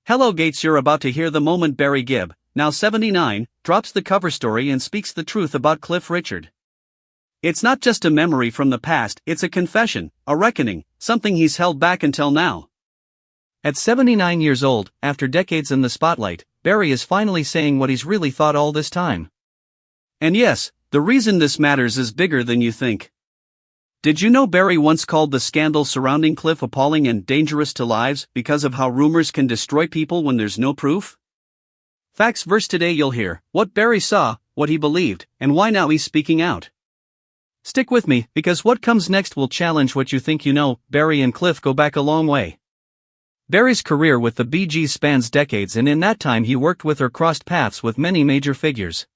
Hello Gates, you're about to hear the moment Barry Gibb, now 79, drops the cover story and speaks the truth about Cliff Richard. It's not just a memory from the past, it's a confession, a reckoning, something he's held back until now. At 79 years old, after decades in the spotlight, Barry is finally saying what he's really thought all this time. And yes, the reason this matters is bigger than you think. Did you know Barry once called the scandal surrounding Cliff appalling and dangerous to lives because of how rumors can destroy people when there's no proof? Facts verse today you'll hear what Barry saw, what he believed, and why now he's speaking out. Stick with me, because what comes next will challenge what you think you know. Barry and Cliff go back a long way. Barry's career with the Bee Gees spans decades, and in that time he worked with or crossed paths with many major figures.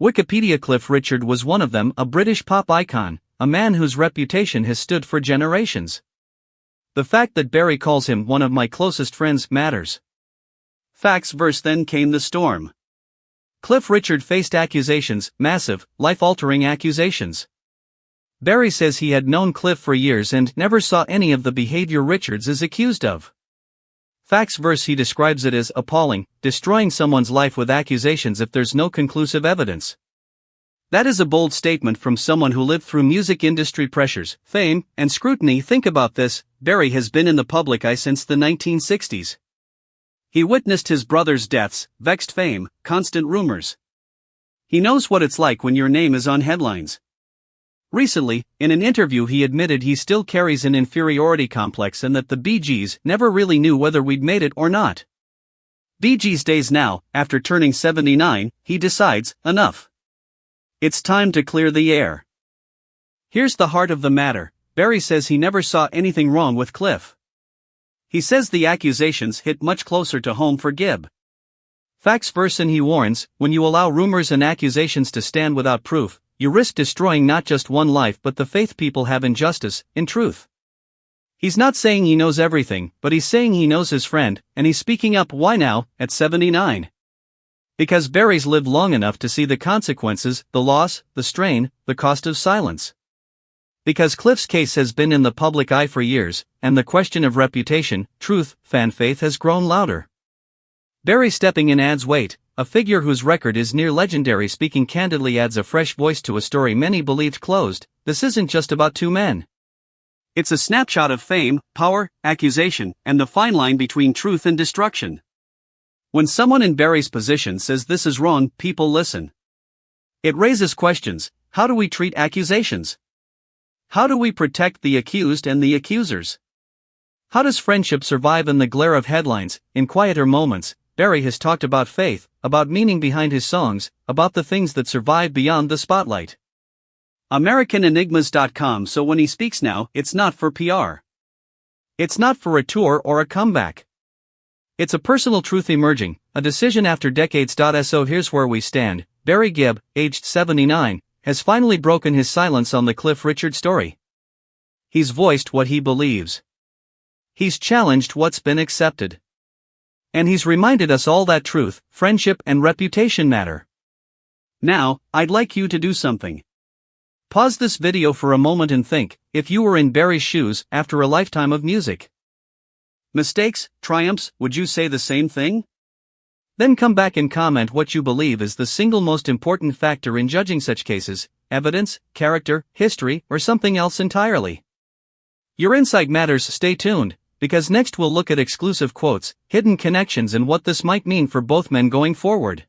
Wikipedia: Cliff Richard was one of them, a British pop icon, a man whose reputation has stood for generations. The fact that Barry calls him one of my closest friends matters. Facts verse then came the storm. Cliff Richard faced accusations, massive, life-altering accusations. Barry says he had known Cliff for years and never saw any of the behavior Richards is accused of. Facts verse he describes it as appalling, destroying someone's life with accusations if there's no conclusive evidence. That is a bold statement from someone who lived through music industry pressures, fame, and scrutiny. Think about this, Barry has been in the public eye since the 1960s. He witnessed his brother's deaths, vexed fame, constant rumors. He knows what it's like when your name is on headlines. Recently, in an interview he admitted he still carries an inferiority complex and that the Bee Gees never really knew whether we'd made it or not. Bee Gees days now, after turning 79, he decides, enough. It's time to clear the air. Here's the heart of the matter. Barry says he never saw anything wrong with Cliff. He says the accusations hit much closer to home for Gibb. Facts verse and he warns, when you allow rumors and accusations to stand without proof, you risk destroying not just one life but the faith people have in justice, in truth. He's not saying he knows everything, but he's saying he knows his friend, and he's speaking up. Why now, at 79? Because Barry's lived long enough to see the consequences, the loss, the strain, the cost of silence. Because Cliff's case has been in the public eye for years, and the question of reputation, truth, fan faith has grown louder. Barry stepping in adds weight. A figure whose record is near legendary speaking candidly adds a fresh voice to a story many believed closed. This isn't just about two men. It's a snapshot of fame, power, accusation, and the fine line between truth and destruction. When someone in Barry's position says this is wrong, people listen. It raises questions. How do we treat accusations? How do we protect the accused and the accusers? How does friendship survive in the glare of headlines? In quieter moments, Barry has talked about faith, about meaning behind his songs, about the things that survive beyond the spotlight. AmericanEnigmas.com. So when he speaks now, it's not for PR. It's not for a tour or a comeback. It's a personal truth emerging, a decision after decades. So here's where we stand. Barry Gibb, aged 79, has finally broken his silence on the Cliff Richard story. He's voiced what he believes. He's challenged what's been accepted. And he's reminded us all that truth, friendship, and reputation matter. Now, I'd like you to do something. Pause this video for a moment and think, if you were in Barry's shoes after a lifetime of music. Mistakes, triumphs, would you say the same thing? Then come back and comment what you believe is the single most important factor in judging such cases: evidence, character, history, or something else entirely. Your insight matters. Stay tuned, because next we'll look at exclusive quotes, hidden connections, and what this might mean for both men going forward.